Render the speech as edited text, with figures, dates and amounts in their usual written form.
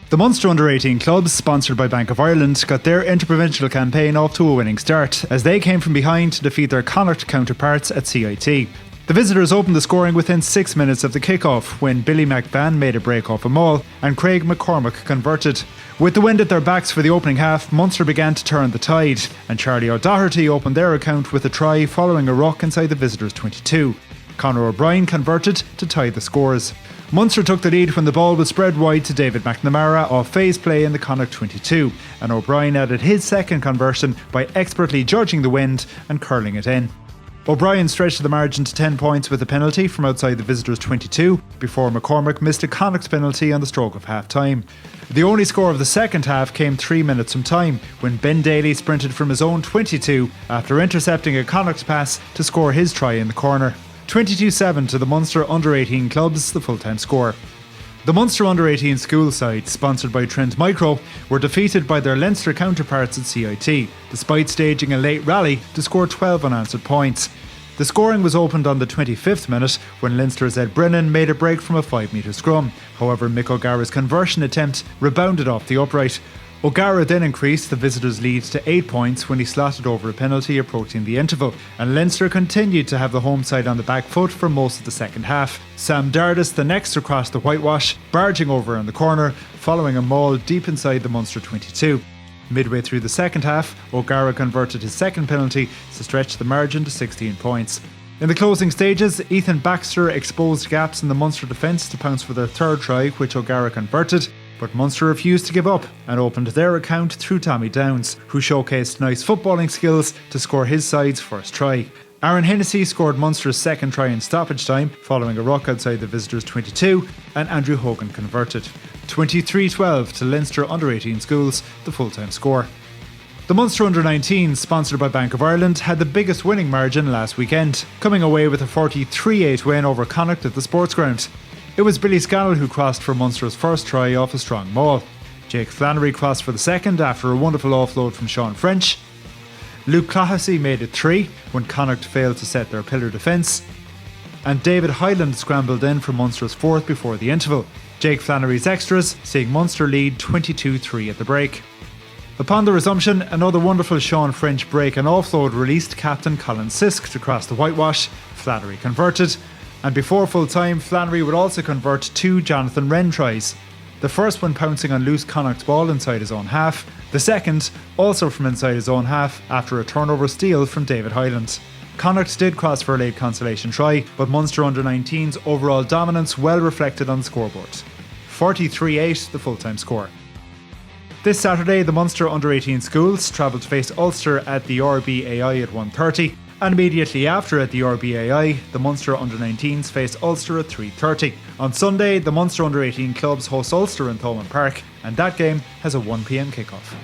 The Munster U18 Clubs, sponsored by Bank of Ireland, got their interprovincial campaign off to a winning start as they came from behind to defeat their Connacht counterparts at CIT. The visitors opened the scoring within 6 minutes of the kick-off when Billy McBann made a break off a maul and Craig McCormack converted. With the wind at their backs for the opening half, Munster began to turn the tide and Charlie O'Doherty opened their account with a try following a ruck inside the visitors' 22. Conor O'Brien converted to tie the scores. Munster took the lead when the ball was spread wide to David McNamara off phase play in the Connacht 22, and O'Brien added his second conversion by expertly judging the wind and curling it in. O'Brien stretched the margin to 10 points with a penalty from outside the visitors' 22 before McCormack missed a Connacht penalty on the stroke of half-time. The only score of the second half came 3 minutes from time when Ben Daly sprinted from his own 22 after intercepting a Connacht pass to score his try in the corner. 22-7 to the Munster U18 Clubs, the full-time score. The Munster U18 Schools side, sponsored by Trent Micro, were defeated by their Leinster counterparts at CIT, despite staging a late rally to score 12 unanswered points. The scoring was opened on the 25th minute when Leinster's Ed Brennan made a break from a 5-metre scrum. However, Mick O'Gara's conversion attempt rebounded off the upright. O'Gara then increased the visitors' lead to 8 points when he slotted over a penalty approaching the interval, and Leinster continued to have the home side on the back foot for most of the second half. Sam Dardis the next across the whitewash, barging over in the corner, following a maul deep inside the Munster 22. Midway through the second half, O'Gara converted his second penalty to stretch the margin to 16 points. In the closing stages, Ethan Baxter exposed gaps in the Munster defence to pounce for their third try, which O'Gara converted. But Munster refused to give up and opened their account through Tommy Downs, who showcased nice footballing skills to score his side's first try. Aaron Hennessy scored Munster's second try in stoppage time following a ruck outside the visitors' 22, and Andrew Hogan converted. 23-12 to Leinster U18 Schools, the full-time score. The Munster U19s, sponsored by Bank of Ireland, had the biggest winning margin last weekend, coming away with a 43-8 win over Connacht at the Sports Ground. It was Billy Scannell who crossed for Munster's first try off a strong maul. Jake Flannery crossed for the second after a wonderful offload from Sean French. Luke Clohessy made it 3 when Connacht failed to set their pillar defence. And David Hyland scrambled in for Munster's fourth before the interval. Jake Flannery's extras seeing Munster lead 22-3 at the break. Upon the resumption, another wonderful Sean French break and offload released captain Colin Sisk to cross the whitewash. Flannery converted. And before full time, Flannery would also convert 2 Jonathan Wren tries. The first one pouncing on loose Connacht ball inside his own half, the second also from inside his own half after a turnover steal from David Hyland. Connacht did cross for a late consolation try, but Munster U19's overall dominance well reflected on the scoreboard. 43-8 the full-time score. This Saturday, the Munster U18 Schools travel to face Ulster at the RBAI at 1:30. And immediately after at the RBAI, the Munster U19s face Ulster at 3:30. On Sunday, the Munster U18 Clubs host Ulster in Thomond Park, and that game has a 1 p.m. kickoff.